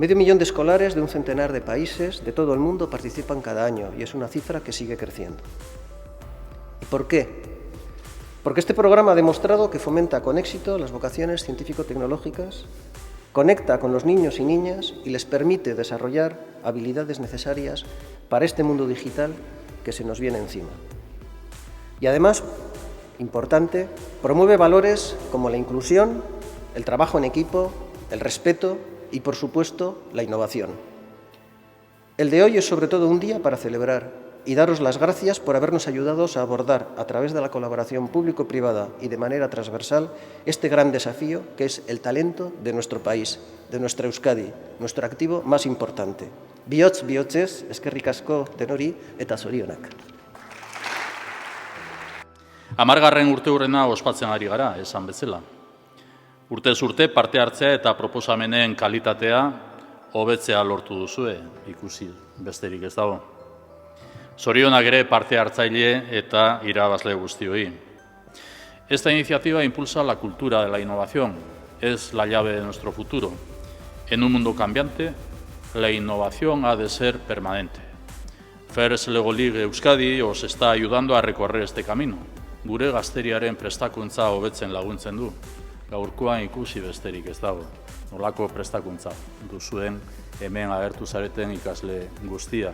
Medio millón de escolares de un centenar de países de todo el mundo participan cada año y es una cifra que sigue creciendo. ¿Y por qué? Porque este programa ha demostrado que fomenta con éxito las vocaciones científico-tecnológicas, conecta con los niños y niñas y les permite desarrollar habilidades necesarias para este mundo digital que se nos viene encima. Y además, importante, promueve valores como la inclusión, el trabajo en equipo, el respeto y, por supuesto, la innovación. El de hoy es sobre todo un día para celebrar y daros las gracias por habernos ayudado a abordar, a través de la colaboración público-privada y de manera transversal, este gran desafío que es el talento de nuestro país, de nuestra Euskadi, nuestro activo más importante. Bihotz, bihotzez, eskerrik asko denori eta zorionak. 10. urteurrena ospatzen ari gara, esan bezala. Urtez urte parte hartzea eta proposamenen kalitatea hobetzea lortu duzue, ikusi besterik ez dago. Zorionak ere parte hartzaile eta irabazle guztioi. Esta iniciativa impulsa la cultura de la innovación, es la llave de nuestro futuro. En un mundo cambiante, la innovación ha de ser permanente. First Lego League Euskadi os está ayudando a recorrer este camino. Gure gazteriaren prestakuntza hobetzen laguntzen du. Gaurkoan ikusi besterik ez dago. Nolako prestakuntza duzuen hemen agertu zareten ikasle guztia.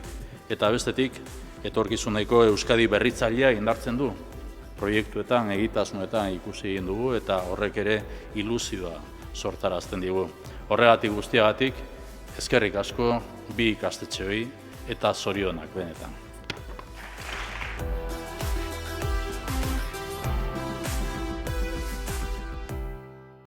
Eta bestetik, etorkizuneko Euskadi berritzailea indartzen du. Proiektuetan, egitasmoetan ikusi egin dugu eta horrek ere ilusioa sortarazten digu. Horregatik guztiagatik, eskerrik asko bi ikastetxeoi eta zorionak benetan.